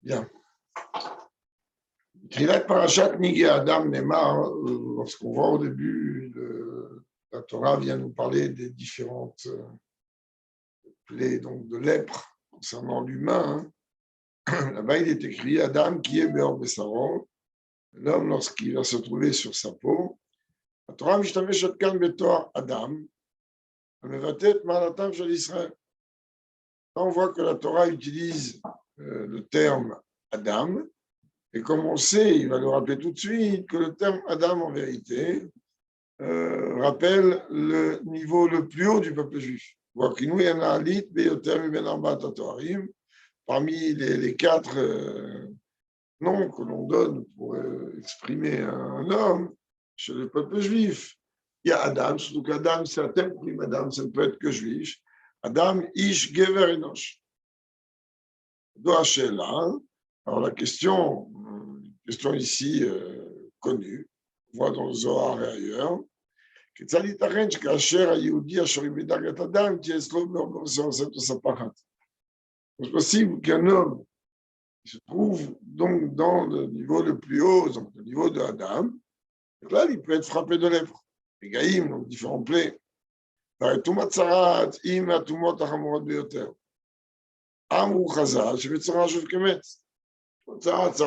Bien. Trilat Parashat Nigé Adam Neymar, lorsqu'on voit au début, la Torah vient nous parler des différentes plaies donc, de lèpre concernant l'humain. Là-bas, il est écrit Adam qui est Beor Bessaro, l'homme lorsqu'il va se trouver sur sa peau. La Torah Mishtamishet Kan Betor Adam, Mevatet Malatam Shel Israël. On voit que la Torah utilise le terme Adam, et comme on sait, il va nous rappeler tout de suite que le terme Adam, en vérité, rappelle le niveau le plus haut du peuple juif. Parmi les quatre noms que l'on donne pour exprimer un homme chez le peuple juif, il y a Adam, surtout qu'Adam, c'est un terme prime, Adam, ça ne peut être que juif. Adam, Ish, Gever, Enosh. Alors la question ici connue, on voit dans le Zohar et ailleurs, c'est possible qu'un homme qui se trouve donc dans le niveau le plus haut, donc le niveau de Adam, là il peut être frappé de lèpre. Les gaïm, donc différents plaies. Ça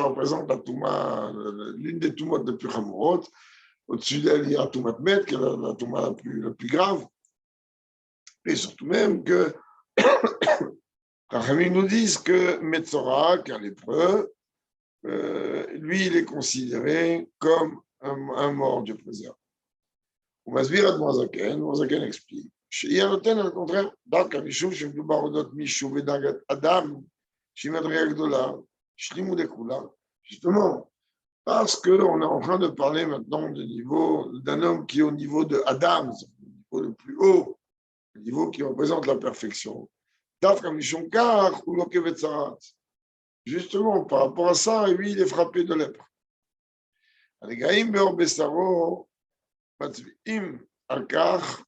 représente la Touma, l'une des Toumot les plus chamourotes. Au-dessus d'elle, il y a Toumat Met, qui est la Touma la plus grave. Et surtout même que Rachamim nous disent que Metzora, car lépreux, lui, il est considéré comme un mort, Dieu préserve. On va se dire à Moazaken explique. Chez Yanoten, au contraire, Darka Mishou, chez Mdoubarodot Mishou, Vedagat Adam, chez Madriak Dola, Shlimou Dekula, justement, parce qu'on est en train de parler maintenant d'un homme qui est au niveau de Adam, le niveau le plus haut, le niveau qui représente la perfection. Darka Mishou Kar, ou Lokevetzarat. Justement, par rapport à ça, lui, il est frappé de lèpre. Alegaïm Beor Bessaro, Matzvi'im Akar,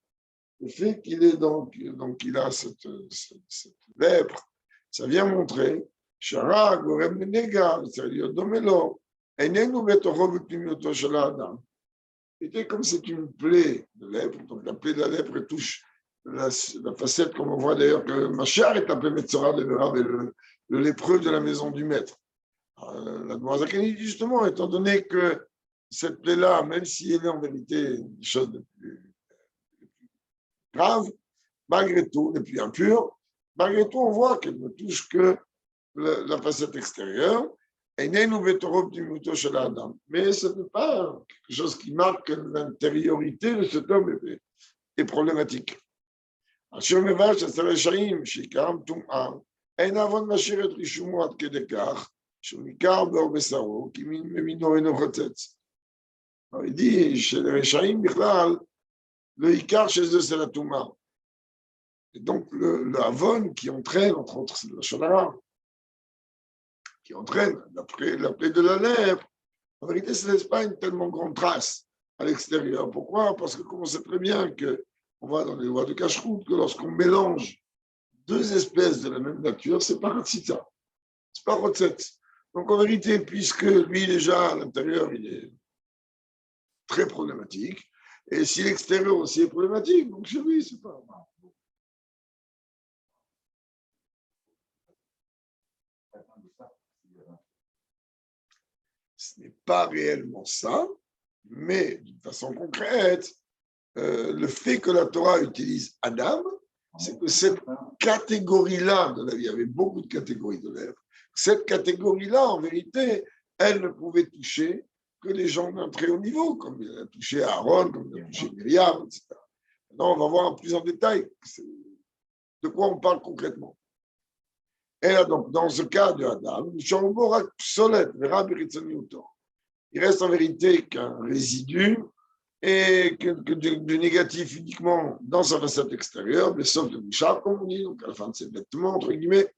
le fait qu'il est donc il a cette lèpre, ça vient montrer, Shara, Gorem Nega, Domelo, Enenu Betocho Vipimioto Shala Adam. C'était comme c'est une plaie de lèpre, donc la plaie de la lèpre touche la facette, comme on voit d'ailleurs que Machar est appelé Metzora de Verab et le lépreux de la maison du maître. La Moazaken dit justement, étant donné que cette plaie-là, même si elle est en vérité une chose de plus grave, malgré tout, les plus impures, malgré tout, on voit qu'elle ne touche que la facette extérieure. Mais ce n'est pas quelque chose qui marque l'intériorité de cet homme est problématique. אין אבון משאיר את רישומו עד כדי כך, שהוא ניכר באור בשרו, כי ממינו אינו חוצץ. il dit, chez les רשעים בכלל, le עיקר של זה c'est la טומאה. Et donc, le avon qui entraîne, entre autres, c'est la shonara, qui entraîne la plaie de la lèpre, en vérité, ce n'est pas une tellement grande trace à l'extérieur. Pourquoi? Parce que, comme on sait très bien qu'on voit dans les lois de Kashrut, que lorsqu'on mélange deux espèces de la même nature, c'est pas Hatzita, c'est pas Rotzetz. Donc en vérité, puisque lui déjà à l'intérieur, il est très problématique, et si l'extérieur aussi est problématique, donc chez lui, c'est pas. Ce n'est pas réellement ça, mais d'une façon concrète, le fait que la Torah utilise Adam, c'est que cette catégorie-là de la vie, il y avait beaucoup de catégories de lèpre, cette catégorie-là, en vérité, elle ne pouvait toucher que les gens d'un très haut niveau, comme il a touché Aaron, comme il a touché Myriam, etc. Maintenant, on va voir plus en détail de quoi on parle concrètement. Et là, donc, dans ce cas de Adam, il reste en vérité qu'un résidu et que du négatif uniquement dans sa facette extérieure, mais sauf le mouchard, comme on dit, donc à la fin de ses vêtements, entre guillemets,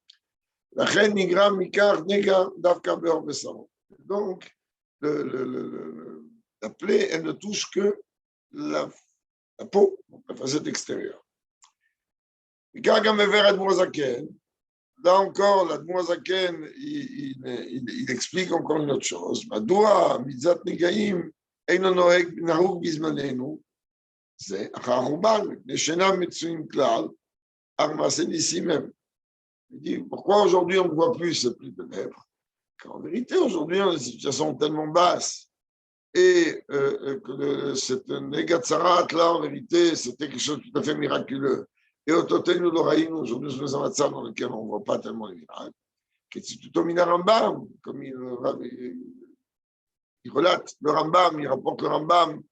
la reine nigra mikar nega davka beor besaro. Donc, la plaie, elle ne touche que la peau, la facette extérieure. Car comme Veret Moazaken, là encore, l'Admoazaken, il explique encore une autre chose. Madoua, mitzat negaim, eino noeg nahug bizmanenu, c'est Harumban, les Shenam Metsuim Klal, Armasen ici même. Il dit, pourquoi aujourd'hui on ne voit plus ce pli de lèvres? Car en vérité, aujourd'hui, on a une situation tellement basse. Et que cette Negatsarat, là, en vérité, c'était quelque chose de tout à fait miraculeux. Et au total, nous l'oraïm, aujourd'hui, nous sommes dans un dans lequel on ne voit pas tellement les miracles. C'est tout au Rambam, comme il relate. Le Rambam, il rapporte le Rambam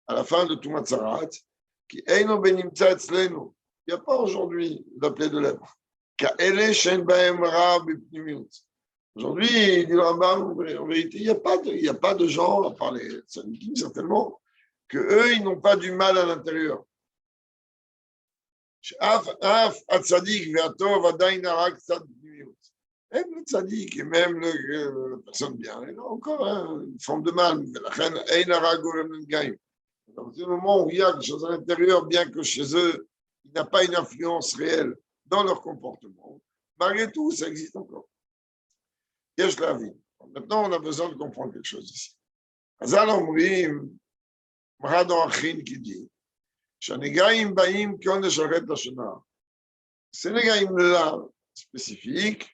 à la fin de tout Matzarat, qui est no benimtsa etzlenu. Il n'y a pas aujourd'hui d'appelé de lèvres. Ka'ele shen baem ra b'pnimiut. Aujourd'hui, il dit le Rambam, en vérité, il n'y a pas de gens, à part les tzadikim certainement, que eux, ils n'ont pas du mal à l'intérieur. Même le tzadik et même la personne bien, il a encore une forme de mal. Dans le moment où il y a des choses à l'intérieur, bien que chez eux, il n'a pas une influence réelle dans leur comportement, malgré tout, ça existe encore. Yesh la vie. Maintenant, on a besoin de comprendre quelque chose ici. Hazal Omrim, Mradon Achin qui dit, Shanegaim Baim Kion Sharet Lashona. Ces Negaim-là, spécifiques,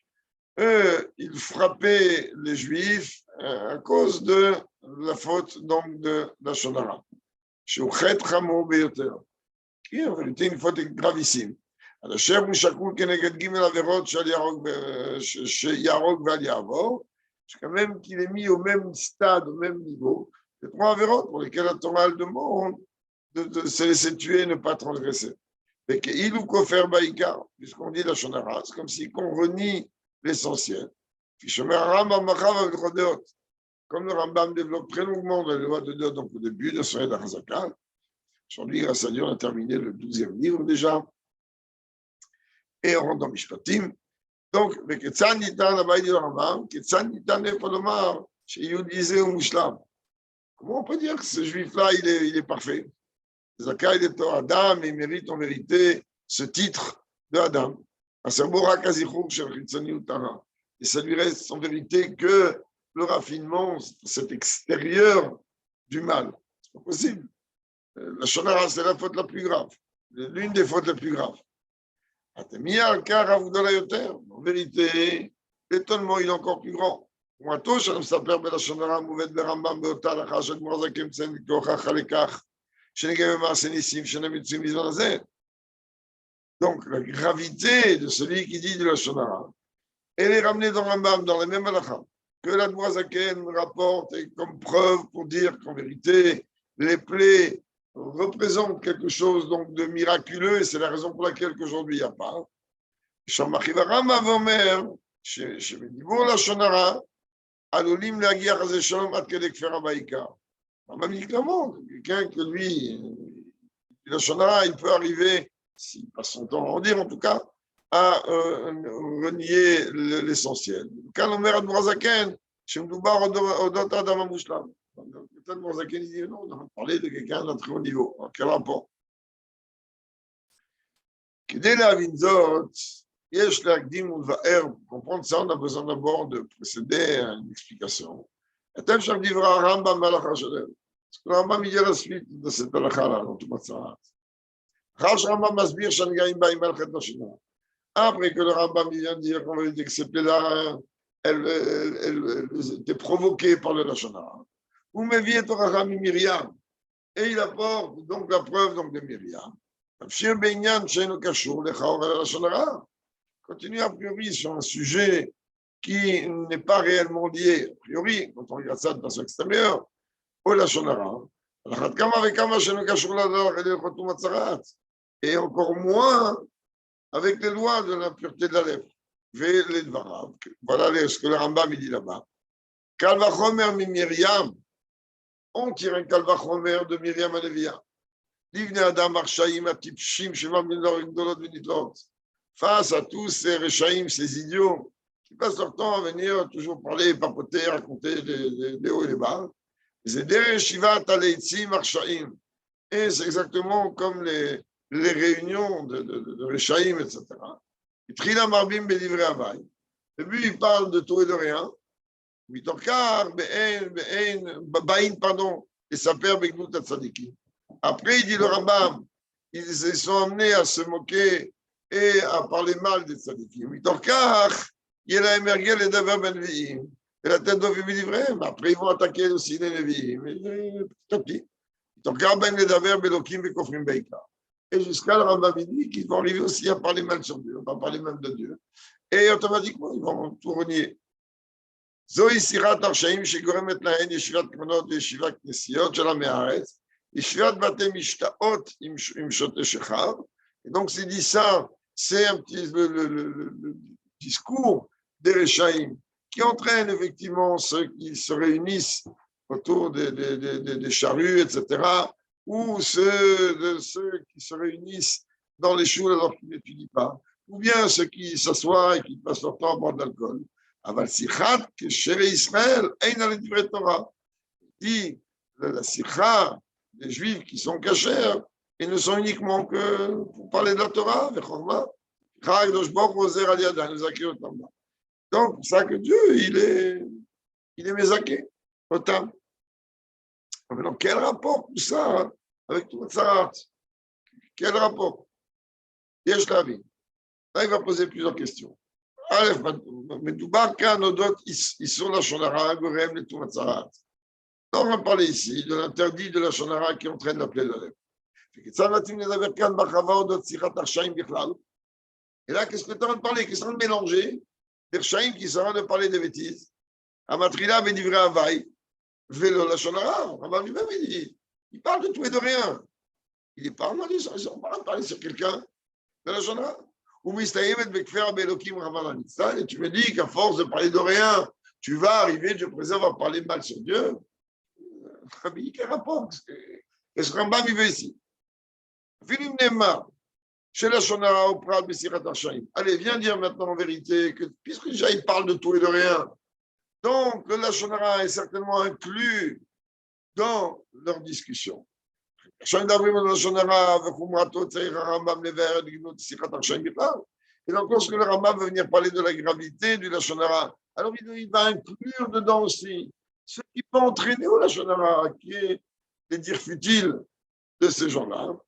eux, ils frappaient les Juifs à cause de la faute donc de la Shonara. Shouchet Chamo Beyoter. Qui est en vérité une faute gravissime. על אשר הוא שקול כנגד ג' עבירות שיהרוג ואל יעבור, quand même qu'il est mis au même stade, au même niveau, les trois avérotes pour lesquelles la Torah demande de se laisser tuer et ne pas transgresser. Et qu'il ou kofer baïkar, puisqu'on dit la shonara, c'est comme si on renie l'essentiel. Comme le Rambam développe très longuement la loi de Dieu, donc au début de son Eda Hazaka, aujourd'hui, grâce à Dieu, on a terminé le 12e livre déjà, et on rentre dans Mishpatim. Donc, וכיצד ניתן לבית של הרמב"ם, כיצד ניתן איפה לומר שיהודי זה הוא מושלם? Comment on peut dire que ce juif-là, il est parfait? Zaka, il est Adam, il mérite en vérité ce titre de Adam. Et ça lui reste en vérité que le raffinement, cet extérieur du mal. C'est pas possible. La shonara, c'est la faute la plus grave, l'une des fautes les plus graves. En vérité, l'étonnement il est encore plus grand. Donc, la gravité de celui qui dit de la Shonara, elle est ramenée dans Rambam, dans les mêmes halakha, que la Dmoazaken rapporte comme preuve pour dire qu'en vérité, les plaies représente quelque chose donc de miraculeux et c'est la raison pour laquelle qu'aujourd'hui il n'y a pas. Clairement, quelqu'un que lui, la shonara, il peut arriver, s'il passe son temps à en dire en tout cas, à renier l'essentiel. Quand on meurt à Dmoazaken, chez Mdoubar Odot Adam Amushlam. Peut-être Mozaken dit non, on a parlé de quelqu'un d'un très haut niveau. Quel rapport? K'dei להבין זאת, יש להקדים ולבאר, pour comprendre ça, on a besoin d'abord de précéder à une explication. אתם שם דברי הרמב"ם בהלכה שלהם. אז כל הרמב"ם הגיע לספיק de cette הלכה, dans tout מצרת. אחר שהרמב"ם מסביר שהנגעים באים בהלכת השנה. Après que le Rambam vient de dire qu'on veut dire que ces plaies-là, elles étaient provoquées par le Lachonara. Ou Mevi Torah Miriam. Et il apporte donc la preuve donc, de Myriam. Continue a priori sur un sujet qui n'est pas réellement lié, a priori, quand on regarde ça de façon extérieure, au Lachonara. Et encore moins avec les lois de l'impureté de la lèvre. Voilà ce que le Rambam dit là-bas. Kalvachomer mi Myriam. On tire un Kalvachomer de Myriam Alevia. Livne Adam Arshaim Atipshim Shevam Gdolot Venitlot. Face à tous ces Rechaim, ces idiots qui passent leur temps à venir toujours parler, papoter, raconter les hauts et les bas. C'est des Shivat Aleitzim Arshaim. Et c'est exactement comme les réunions de Rechaim, etc. Ils Trina Marbim Bedivre Havai. Et puis, il parle de tout et de rien. Mitokar, Bain, pardon, et Saper Begnout Tzadikim. Après, il dit le Rambam, ils se sont amenés à se moquer et à parler mal des Tzadikim. Mitokar, il a émergé les Davar Ben Ve'im. Et la tête d'Ovi Bedivre, mais après, ils vont attaquer aussi les Nevi'im. Petit à petit. Mitokar Ben les Davar Belokim et Kofrim Beika. Et jusqu'à le Rambam, il dit qu'ils vont arriver aussi à parler mal sur Dieu, on va parler même de Dieu. Et automatiquement, ils vont tout renier. זוהי שירת הרשעים שגורמת להן ישיבת קרנות וישיבת כנסיות שלה מהארץ, ישיבת בתי משתאות עם שוטי שכר. Et donc, c'est dit ça, c'est un petit le discours des Réchaïm qui entraîne effectivement ceux qui se réunissent autour des charrues, etc., ou ceux qui se réunissent dans les choules alors qu'ils n'étudient pas, ou bien ceux qui s'assoient et qui passent leur temps à boire de l'alcool. אבל שיחת כשרי ישראל אין על דברי תורה. dit la sikha des juifs qui sont cachers, ils ne sont uniquement que pour parler de la Torah, donc c'est ça que Dieu il est mésaké, autant. Alors quel rapport tout ça avec tout ça? Quel rapport? Yesh Lavi. Là il va poser plusieurs questions. א', מדובר כאן אודות איסור לשון הרע הגורם לטומאת צרעת. Donc, on va parler ici de l'interdit de la shonara qui entraîne la plaie de la lèvre. Et là, qu'est-ce que tu es en train de parler? Qu'est-ce que tu es en train de mélanger? Des Rechaïm qui sont en train de parler des bêtises. Amatrila Bedivre Havai, Vélo la shonara. Rambam lui-même, il parle de tout et de rien. Il n'est pas en train de parler sur quelqu'un de la shonara. Et tu me dis qu'à force de parler de rien, tu vas arriver, Dieu préserve, à parler mal sur Dieu. Quel rapport? Qu'est-ce que Rambam veut ici? Allez, viens dire maintenant en vérité que, puisque déjà il parle de tout et de rien, donc le Lachonara est certainement inclus dans leur discussion. Et donc, lorsque le Rambam veut venir parler de la gravité du Lachonara, alors il va inclure dedans aussi ce qui peut entraîner au Lachonara, qui est les dires futiles de ces gens-là.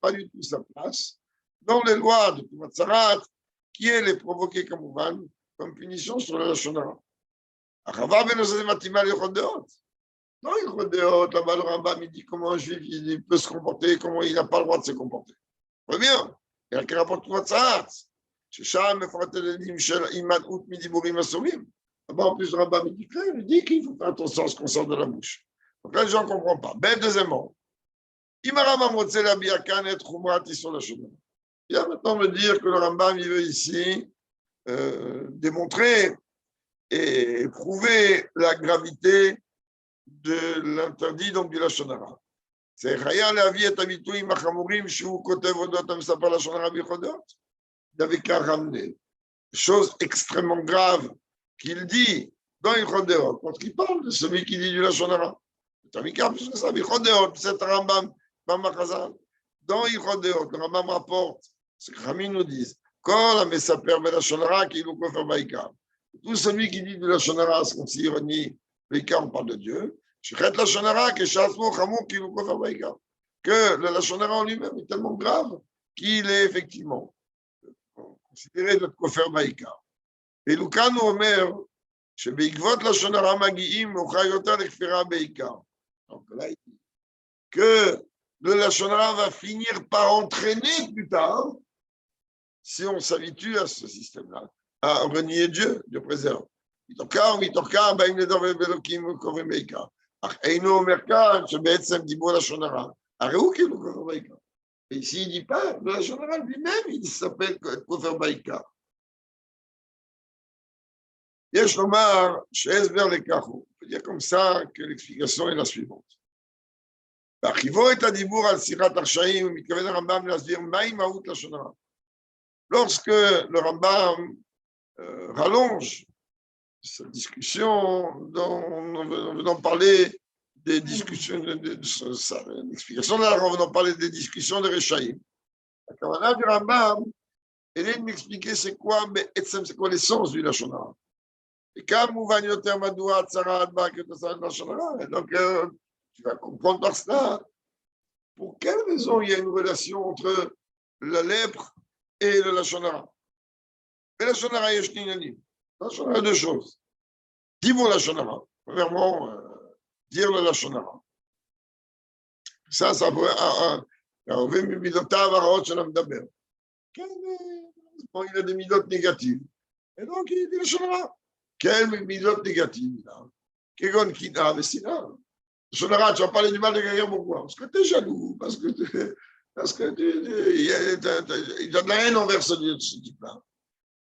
Pas du tout sa place dans les lois de Tumatzarat, qui est les provoquer comme punition sur le Lachonara. Non, là-bas, le Rambam, il dit comment un juif il peut se comporter, comment il n'a pas le droit de se comporter. Très bien. Il y a un rapport de Tumatzarat. Là-bas, en plus, le Rambam, il dit qu'il faut faire attention à ce qu'on sort de la bouche. Donc là, les gens ne comprennent pas. Ben, deuxièmement, il va maintenant me dire que le Rambam il veut ici démontrer et prouver la gravité de l'interdit donc du Lashon Hara. C'est Chaya Leavi et Habituim Machamurim Shu Kotev Odot Amsapar Lashon Hara Bichodot. Il n'avait qu'à ramener chose extrêmement grave qu'il dit dans Ichodot quand il parle de celui qui dit du Lashon Hara. C'est un micro plus que ça. Ichodot, c'est un Rambam. Dans Ichodot, le Rambam rapporte ce que Rami nous dit. Quand la Messaper de la Shonara qui nous confère Baïka. Tout celui qui dit de la Shonara, c'est comme si ironie, Baïka, on parle de Dieu. Shechet la Shonara, que Chasmo Chamou qui nous confère Baïka. Que le Shonara en lui-même est tellement grave qu'il est effectivement considéré de confère Baïka. Et Lucas nous omer, chez Beikvot la Shonara Magiim, au Chayota de Kfira Baïka. Donc là, il dit que le Lashon Hara va finir par entraîner plus tard, si on s'habitue à ce système-là, à renier Dieu, Dieu préserve. Et ici, il ne dit pas, le Lashon Hara lui-même, il s'appelle Kofer Baïka. Yesh Lomar, She'ezber Lekachu. On peut dire comme ça que l'explication est la suivante. Lorsque le Rambam rallonge cette discussion en venant parler des discussions, l'explication là, en venant parler des discussions de Rechaïm. La Kavanah du Rambam, elle est de m'expliquer c'est quoi l'essence du Lashon Hara. Et comme Mouvan Yoter Madoua Tzara Adba que tu as Lashon Hara, donc tu vas comprendre par cela pour quelle raison il y a une relation entre la lèpre et le Lashon Hara. Et Lashon Hara, il y a Lashon Hara, deux choses. Dis-moi Lashon Hara. Premièrement, dire le Lashon Hara. Ça peut il a des midotes négatives. Et donc, il dit Lashon Hara. Quelle midote négative il a? Kegon Kina, mais c'est là. Lashon Hara, tu vas parler du mal de quelqu'un, pourquoi? Parce que tu es jaloux, parce que il y a de la haine envers ce type-là.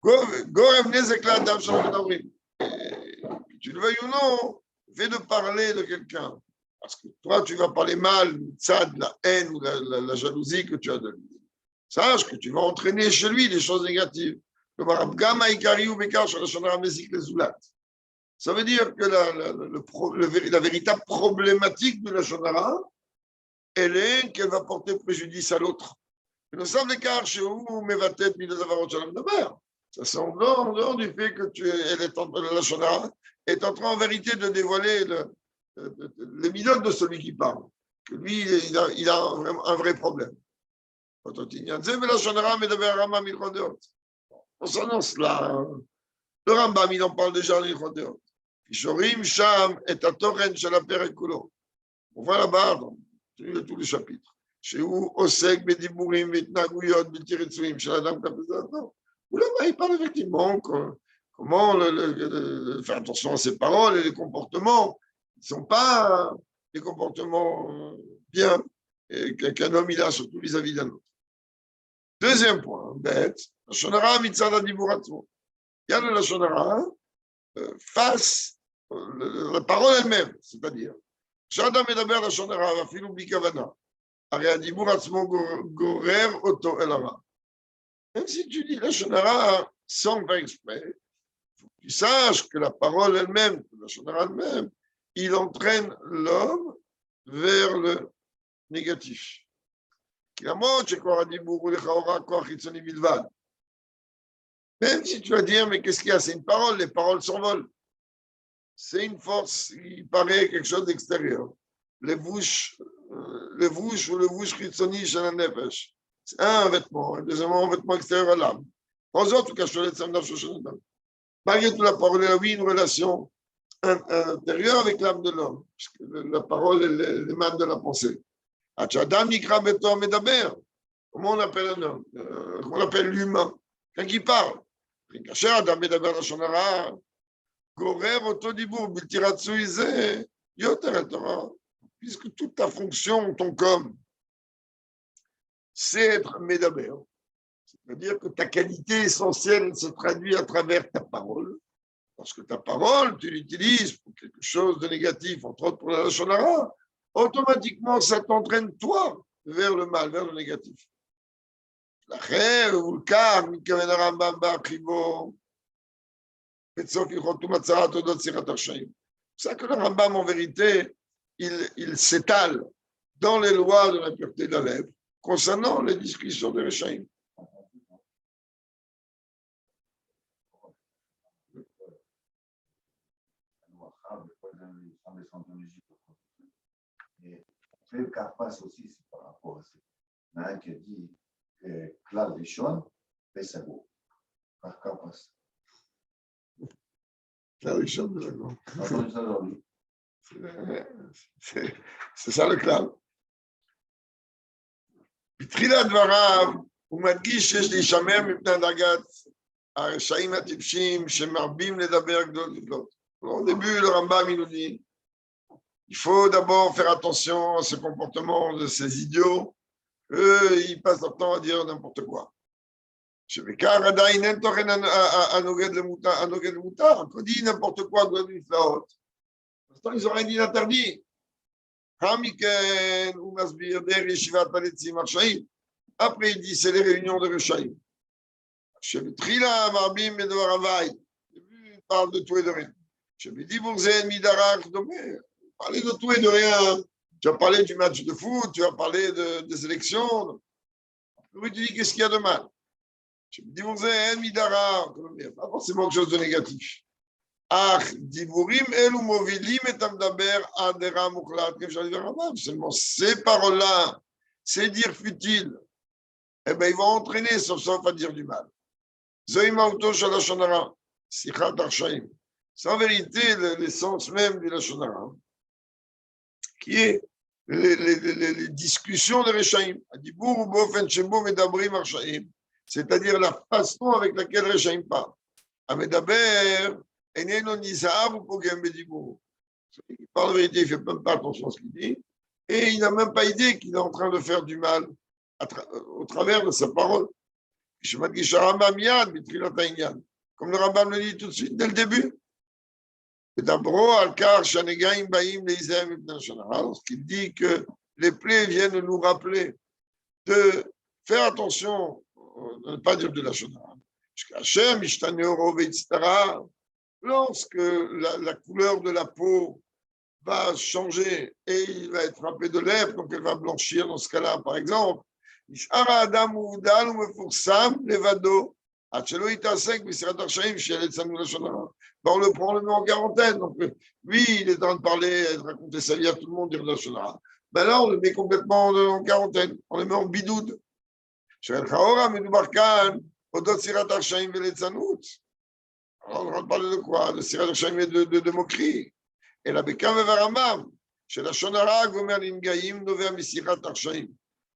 Gorem Nezek la Adam Shalom. Tu le veuilles ou non, fais de parler de quelqu'un. Parce que toi, tu vas parler mal, ça, de la haine ou la jalousie que tu as de lui. Sache que tu vas entraîner chez lui des choses négatives. Ça veut dire que la véritable problématique de la Shonara, elle est qu'elle va porter préjudice à l'autre. Nous sommes l'écart chez où, mais va tête, mais les avarots shalom de mer. Ça c'est en dehors du fait que la Shonara est en train en vérité de dévoiler les midotes de celui qui parle. Que lui, il a un vrai problème. Concernant cela, le Rambam, il en parle déjà dans les Chodéot. Kishorim Sham et Atoren Shalapere Kulo. On voit là-bas dans tous les chapitres. Chez où Osek, Bedibourim, Vitnaguyot, Bitiritsuim, Shaladam Kapezat. Non. Où là-bas, il parle effectivement comment faire attention à ses paroles et les comportements. Ils ne sont pas des comportements bien qu'un homme il a, surtout vis-à-vis d'un autre. Deuxième point, bête, la Shonara Mitzada Diburatzmo. Il y a le Lashon Hara face la parole elle-même, c'est-à-dire, Shadam Medaber Lashon Hara, Vafilu Bikavana, Ari Adiburatzmo Gorer Oto El Hara. Même si tu dis Lashon Hara sans faire exprès, tu saches que la parole elle-même, la Lashon Hara elle-même, il entraîne l'homme vers le négatif. Même si tu vas dire, mais qu'est-ce qu'il y a? C'est une parole, les paroles s'envolent. C'est une force, il paraît quelque chose d'extérieur. Les bouches ou le bouche chitsoni chez la nefesh. C'est un vêtement, deuxièmement, un vêtement extérieur à l'âme. En tout cas, malgré tout, la parole a oui une relation intérieure avec l'âme de l'homme. La parole, elle émane de la pensée. Comment on appelle un homme? Comment on appelle l'humain? Quand il parle. Puisque toute ta fonction, ton com, c'est être médaber. C'est-à-dire que ta qualité essentielle se traduit à travers ta parole. Parce que ta parole, tu l'utilises pour quelque chose de négatif, entre autres pour la Lashon Hara, automatiquement, ça t'entraîne, toi, vers le mal, vers le négatif. C'est pour ça que le Rambam, en vérité, il s'étale dans les lois de la pureté de la lèvre concernant les discussions de Rechaïm. Le Carpas aussi, c'est par rapport à ça. Il y en a un qui a dit Klal Rishon, Pesagou, par Carpas. Klal Rishon, d'accord. C'est ça le Klal. בתחילת דבריו הוא מדגיש שיש להישמר מפני הדאגת הרשעים הטיפשים שמרבים לדבר גדול גדולות. Au début, le Rambam il nous dit il faut d'abord faire attention à ce comportement de ces idiots. Eux, ils passent leur temps à dire n'importe quoi. Quand on dit n'importe quoi, ils ont rien dit d'interdit. Après, il dit c'est les réunions de Rechaïm. parle de tout et de rien. Je me dis, vous êtes Midarak, parler de tout et de rien. Tu vas parler du match de foot, tu vas parler des élections. Oui, tu dis, qu'est-ce qu'il y a de mal? Je me dis, vous êtes Midarak, pas forcément quelque chose de négatif. Ah, divurim elu movilim et amdaber adera mukhlat, comme j'allais dire avant. Seulement ces paroles-là, ces dires futiles, eh bien, ils vont entraîner, sauf à dire du mal. Zoïma auto shalashonara, sichat arshaim. C'est en vérité l'essence même du lashonara, qui est les discussions de Rechaim. Adibur ou bofen shebo medabrim arshaim. C'est-à-dire la façon avec laquelle Rechaim parle. Amedaber, eneno nizar ou pogem bedibur. Il parle en vérité, il ne fait même pas attention à ce qu'il dit, et il n'a même pas idée qu'il est en train de faire du mal au travers de sa parole. Comme le Rambam le dit tout de suite, dès le début. Lorsqu'il dit que les plaies viennent nous rappeler de faire attention, de ne pas dire de la shonara. Lorsque la couleur de la peau va changer et il va être frappé de lèpre, donc elle va blanchir dans ce cas-là, par exemple. On le prend, on le met en quarantaine. Donc, lui, il est en train de parler, de raconter sa vie à tout le monde, dire la shonara. Ben là, on le met complètement en quarantaine. On le met en bidoude. Alors, on va parler de quoi? De Sirat Hashem et de moquerie. Et la Bekam et Varamam, chez la Shonara, Gomer Lingaïm, Nover Misirat Arshaim.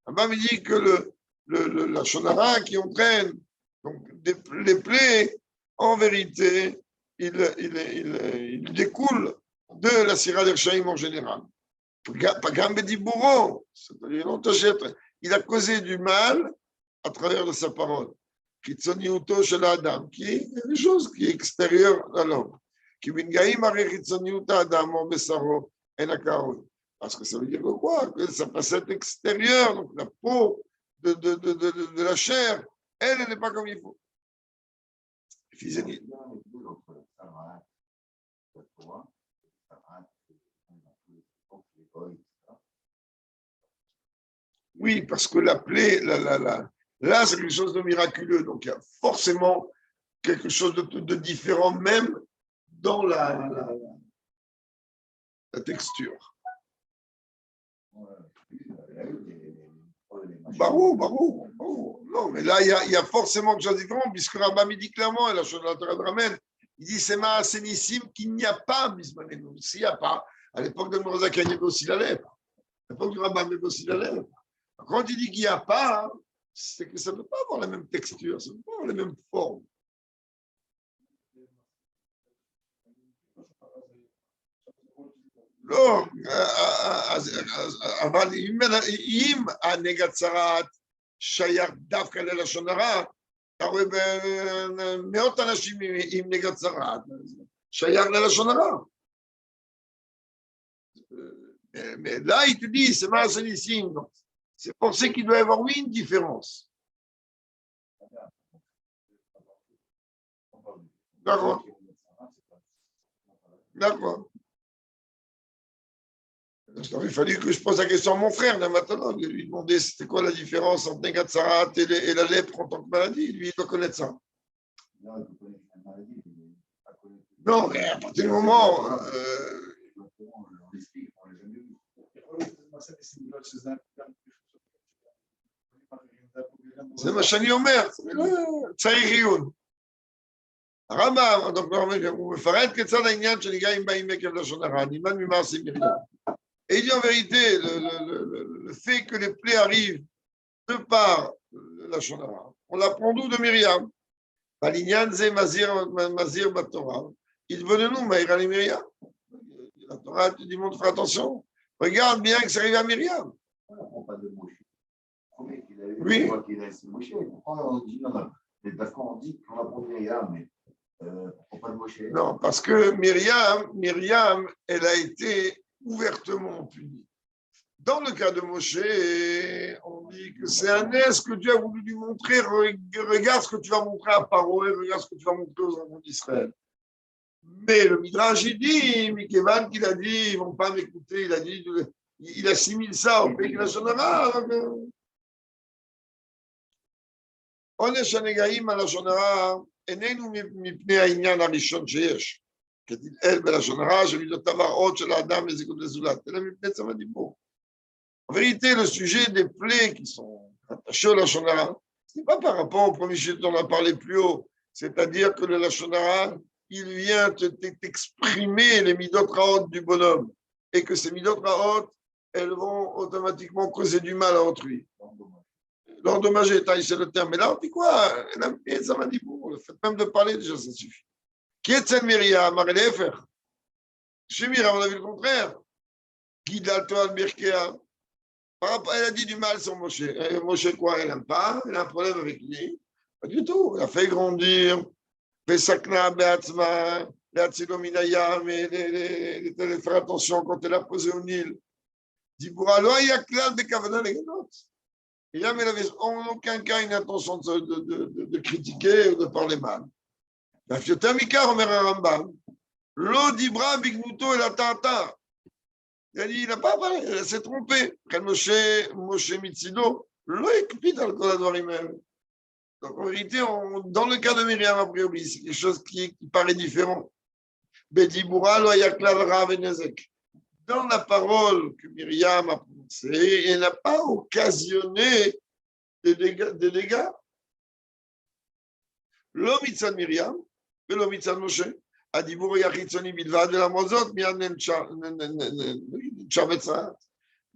Rambam dit que la Shonara qui entraîne donc, les plaies, en vérité, il découle de la Sirat Arshaim en général. Pagam Bediburo, c'est-à-dire, il a causé du mal à travers de sa parole. Kitzoniuto chez Adam, qui est une chose qui est extérieure à l'homme. Parce que ça veut dire quoi? Que sa facette extérieure, donc la peau de la chair, elle n'est pas comme il faut. Oui, parce que la plaie, là, c'est quelque chose de miraculeux. Donc, il y a forcément quelque chose de différent, même dans la texture. Barou. Non, mais là, il y a forcément quelque chose de différent, puisque Rambam dit clairement, et la chose de la Torah de Ramel, il dit c'est Maasénissim qu'il n'y a pas, Bismanenou. S'il n'y a pas, à l'époque de Morazaka, il y avait aussi la lèvre. À l'époque du Rambam, il y avait aussi la lèvre. Quand il dit qu'il n'y a pas, c'est que ça ne peut pas avoir la même texture, ça ne peut pas avoir les mêmes formes. לא, אבל אם הנגע צרעת שייך דווקא ללשון הרע, אתה רואה מאות אנשים עם נגע צרעת, שייך ללשון הרע. Mais là, il te dit, c'est mal ici. C'est pour ça qu'il doit y avoir, oui, une différence. D'accord. Il aurait fallu que je pose la question à mon frère, là, maintenant, de lui demander c'était quoi la différence entre Negat Sarat et la lèpre en tant que maladie. Lui, il doit connaître ça. Non, mais à partir du moment. זה מה שאני אומר, צריך עיון. הרמב"ם, הוא מפרט כיצד העניין שנגעים באים עקב לשון הרע, נלמד ממעשה מרים. Et il dit en vérité, le fait que les plaies arrivent de par la shonara, on l'apprend d'où de Myriam. Balinyan ze mazir batorah. Il veut de nous, Maïra et Myriam. La Torah te dit, montre, fais attention. Regarde bien que c'est arrivé à Myriam. Oui. Non, parce que Myriam, elle a été ouvertement punie. Dans le cas de Moshe, on dit que c'est un est que Dieu a voulu lui montrer. Regarde ce que tu vas montrer à Paro et regarde ce que tu vas montrer aux enfants d'Israël. Mais le Midrash, il dit, Mikevan qu'il a dit, ils ne vont pas m'écouter, il a dit, il assimile ça au fait qu'il a son arabe. עונש הנגעים על לשון הרע איננו מפני העניין הראשון שיש, כתלאל בלשון הרע שמידותיו הרעות של האדם מזיקות לזולת, אלא מפני צו הדיבור. En vérité, le sujet des plaies qui sont attachées au Lashon Hara, ce n'est pas par rapport au premier sujet dont on a parlé plus haut, c'est-à-dire que le Lashon Hara, il vient t'exprimer les midot raot du bonhomme, et que ces midot raot, elles vont automatiquement causer du mal à autrui. L'endommager, c'est le terme. Mais là, on dit quoi? Ça m'a dit bon, le fait même de parler, déjà, ça suffit. Qui est cette Myriam? Marie-Lefer. Chez Myriam, on a vu le contraire. Guide l'alto al-Birkea. Elle a dit du mal sur Moshe. Moshe, quoi? Elle n'aime pas. Elle a un problème avec lui. Pas du tout. Elle a fait grandir. Pesakna, Beatzma, Beatzilominaya, mais elle faire attention quand elle a posé au Nil. Dibura, lo ayaklal de Kavana, les ganotes. Et là, elle n'avait en aucun cas une intention de critiquer ou de parler mal. La Fiotamika, Omer Rambam, Lo Dibra, Bignuto et la Tata. Il a dit, il n'a pas parlé, elle s'est trompée. Moshe Mitsido, Lo Ekpit al Koladvarim. Donc en vérité, dans le cas de Myriam, a priori, c'est quelque chose qui paraît différent. Bedibura, Lo Ayaklal Rav et Nezek. Dans la parole que Myriam a prononcée, elle n'a pas occasionné des dégâts. Lo mitzad Myriam, et lo mitzad Moshe, Adibur Yachitzoni Bilvad de la Mozot,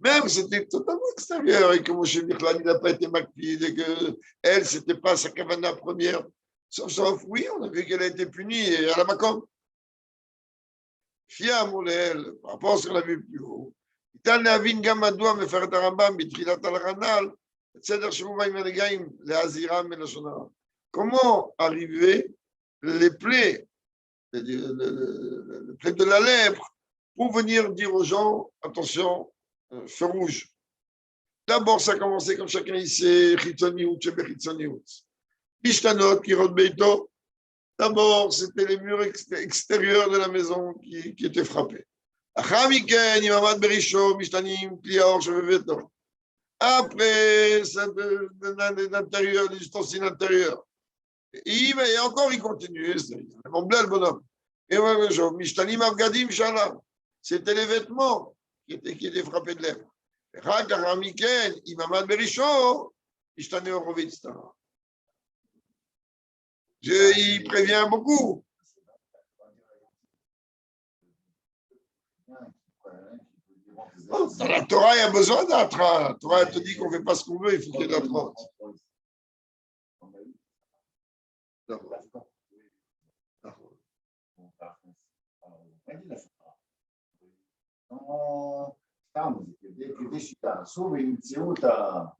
même c'était totalement extérieur et que Moshe Bichlal n'a pas été makpid et qu'elle, c'était pas sa kavana première. Sauf, oui, on a vu qu'elle a été punie et à la Makom. Fia Moulel, par rapport à ce qu'on a vu plus haut. Ital Neavin Gamadoua me faire Tarambam, Bitrilat al-Ranal, etc. Comment arriver les plaies, les plaies de la lèpre, pour venir dire aux gens, attention, feu rouge. D'abord, ça a commencé comme chacun ici, Chitzoniout, Chebe Chitzoniout. Bishtanot, Kirot Beito. D'abord, c'était les murs extérieurs de la maison qui étaient frappés. Après, l'intérieur, les ustensiles intérieurs. Et encore, il continue. Mon blé, le bonhomme. C'était les vêtements qui étaient frappés de lèvres. Il prévient beaucoup. Dans la Torah, il y a besoin d'Atra. La Torah te dit qu'on ne fait pas ce qu'on veut, il faut qu'il y ait d'Atra.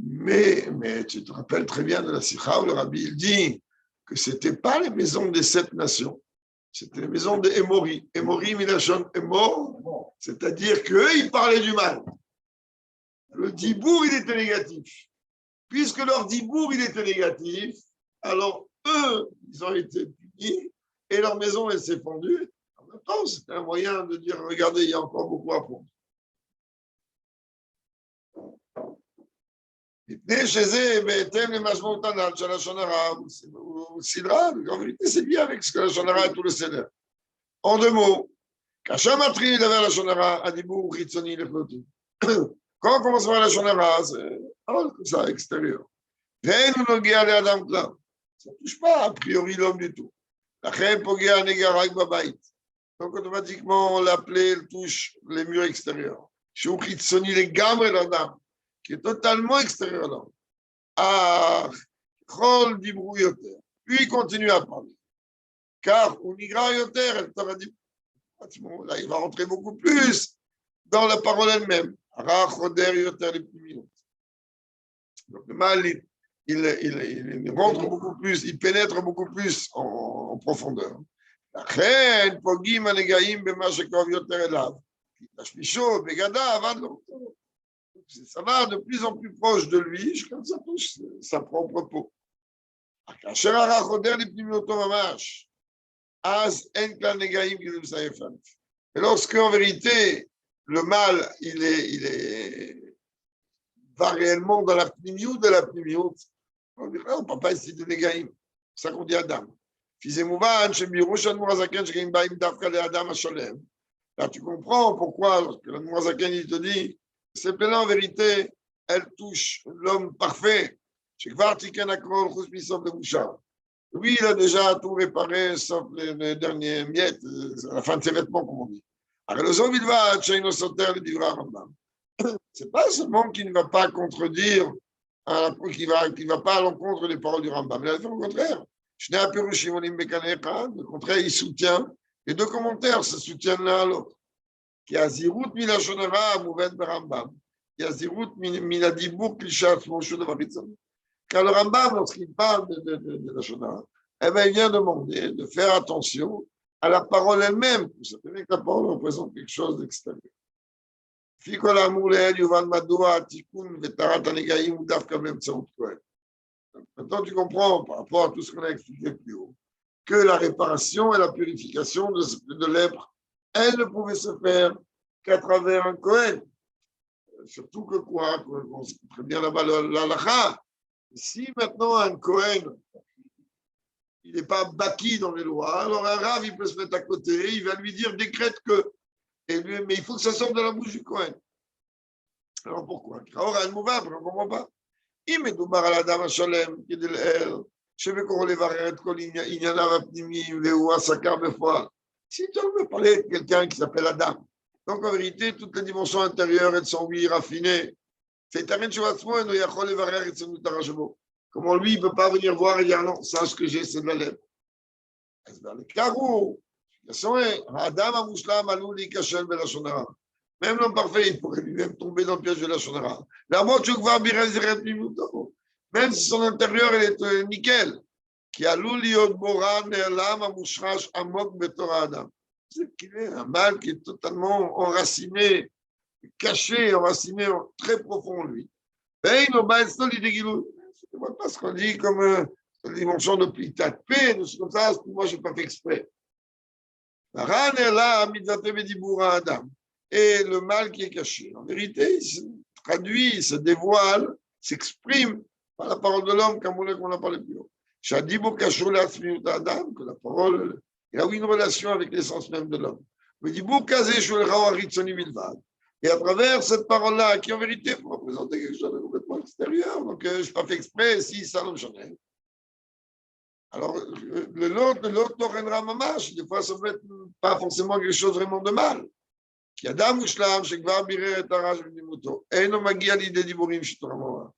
Mais tu te rappelles très bien de la Sikha où le Rabbi il dit que ce n'était pas les maisons des 7 nations, c'était les maisons des Émori. Émori, Milachon, Émor, c'est-à-dire qu'eux, ils parlaient du mal. Le dibour, il était négatif. Puisque leur dibour, il était négatif, alors eux, ils ont été punis et leur maison, elle s'est fendue. En même temps, c'était un moyen de dire, regardez, il y a encore beaucoup à prendre. Chez eux, en vérité, c'est bien avec ce que la Shonara et tout le Seder. En 2 mots, Kashamatri, il avait la Shonara, Adibou, Ritzoni, le Flotti. Quand on commence par la Shonara, c'est comme ça, extérieur. Ça ne touche pas a priori l'homme du tout. Donc automatiquement, la plaie, elle touche les murs extérieurs. Chez Ritzoni, les gammes et la dame, qui est totalement extérieur à l'homme. Ah, Chol Dibrou Yoter. Puis il continue à parler. Car on Nigra Yoter, elle t'aura dit, là, il va rentrer beaucoup plus dans la parole elle-même. Ra Choder Yoter les plus minutes. Donc le mal, il rentre beaucoup plus, il pénètre beaucoup plus en profondeur. לכן פוגעים הנגעים במה שקרוב יותר אליו. תשמישו בגדה עבד לו. Ça va de plus en plus proche de lui, jusqu'à ça touche sa propre peau. Az en klal negaim kidem saefan. Et lorsque, en vérité, le mal, va réellement dans la pnimiout de la pnimiout, on dit, on ne parle pas ici de negaim. C'est ça qu'on dit Adam. Là, tu comprends pourquoi, lorsque le Mourazaken, il te dit, ces plaies-là, en vérité, elles touchent l'homme parfait. Lui, il a déjà tout réparé, sauf les derniers miettes, la fin de ses vêtements, comme on dit. Alors, le Zohar, il va, c'est pas seulement qu'il ne va pas contredire, qu'il va pas à l'encontre des paroles du Rambam, mais il a fait au contraire. Le contraire, il soutient. Les deux commentaires se soutiennent l'un à l'autre. Qui a zirut milashonara mouvet berambam. Qui a zirut miladibour klishat moshe de varitzon. Car le Rambam, lorsqu'il parle de la shonara, eh bien, il vient demander de faire attention à la parole elle-même. Vous savez que la parole représente quelque chose d'extérieur. Fikol amour leel yuvan madoua tikun vetarat anegaim ou dafka même tsaout kohen. Maintenant, tu comprends, par rapport à tout ce qu'on a expliqué plus haut, que la réparation et la purification de lèpre, elle ne pouvait se faire qu'à travers un Kohen. Surtout que quoi, on sait très bien là-bas l'halakha. Si maintenant un Kohen, il n'est pas baki dans les lois, alors un Rav, il peut se mettre à côté, il va lui dire, décrète que, mais il faut que ça sorte de la bouche du Kohen. Alors pourquoi? On ne comprend pas. אם מדובר על האדם השלם כדי לאל, שבקורו לברר את כל ענייניו הפנימיים והוא הסקר בפועל. Si tu veux parler de quelqu'un qui s'appelle Adam, donc en vérité, toutes les dimensions intérieures, elles sont oui raffinées. Comment lui, il ne peut pas venir voir et dire non, ça, ce que j'ai, c'est de la lèvre. Le carreau, Adam המושלם עלול להיכשל בלשון הרע. Même l'homme parfait, il pourrait lui-même tomber dans le piège de la shonara. Même si son intérieur il est nickel. C'est qu'il est un mal qui est totalement enraciné, caché, enraciné très profond en lui. C'est pas ce qu'on dit comme une dimension de plitat de paix, de choses comme ça, moi je n'ai pas fait exprès. Et le mal qui est caché. En vérité, il se traduit, il se dévoile, s'exprime par la parole de l'homme, comme on a parlé plus haut. Que la parole, il a une relation avec l'essence même de l'homme. Et à travers cette parole-là, qui en vérité peut représenter quelque chose de complètement extérieur, donc je n'ai pas fait exprès, si ça l'homme chanel. Alors, l'autre n'aura mamash, des fois ça peut être pas forcément quelque chose vraiment de mal. כי אדם מושלם שכבר בירר את הרע שבנימותו, אינו מגיע לידי דיבורים שתורמוה.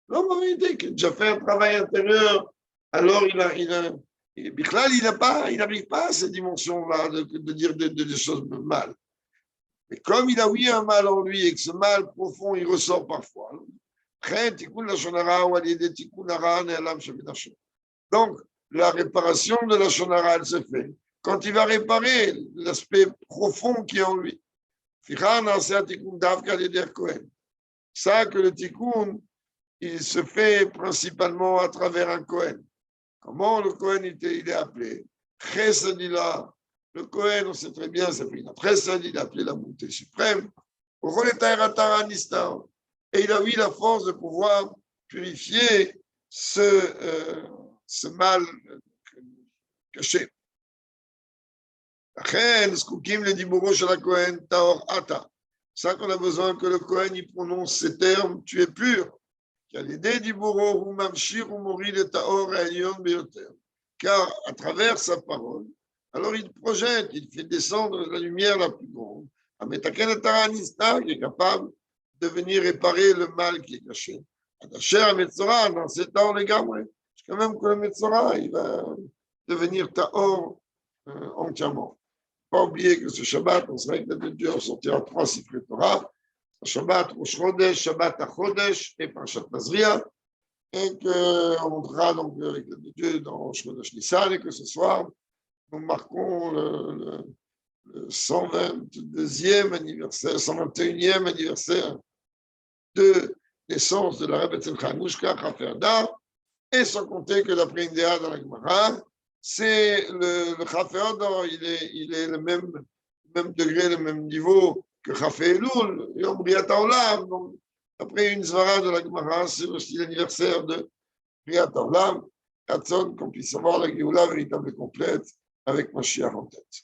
לא מבין, déjà fait un travail intérieur, alors בכלל, il n'arrive pas à ces dimensions-là de dire des choses mal. Mais comme il a oui un mal en lui et que ce mal profond, il ressort parfois. Donc, la réparation de la shonara, elle se fait quand il va réparer l'aspect profond qui est en lui. Ça que le tikkun, il se fait principalement à travers un Kohen. Comment le Kohen il est appelé? Chesed, le Kohen, on sait très bien, c'est pris la Chesed, il est appelé la bonté suprême. Et il a eu la force de pouvoir purifier ce mal caché. C'est ça qu'on a besoin que le Kohen il prononce ces termes, tu es pur. Car à travers sa parole, alors il projette, il fait descendre la lumière la plus grande. Qui est capable de venir réparer le mal qui est caché. Dans ces temps, les gars, quand même que le Metzora, il va devenir Taor entièrement. Pas oublier que ce Shabbat, on sera avec l'aide de Dieu, on sortira 3 Sifrei Torah. Shabbat Rosh Chodesh, Shabbat HaChodesh et Parashat Tazria. Et qu'on entrera donc avec l'aide de Dieu dans Rosh Chodesh Nissan et que ce soir, nous marquons le 122e anniversaire, 121e anniversaire de naissance de la Rebbe Simcha Anushka, Chafer Dar, et sans compter que d'après une déa dans la Gemara, c'est le Chafé Adar, il est le même degré, le même niveau que Chafé Elul, Yom Briat Haolam. Donc, après une Zvara de la Gemara, c'est aussi l'anniversaire de Briat Haolam, Ratson, qu'on puisse avoir la Géoula véritable et complète avec Mashiach en tête.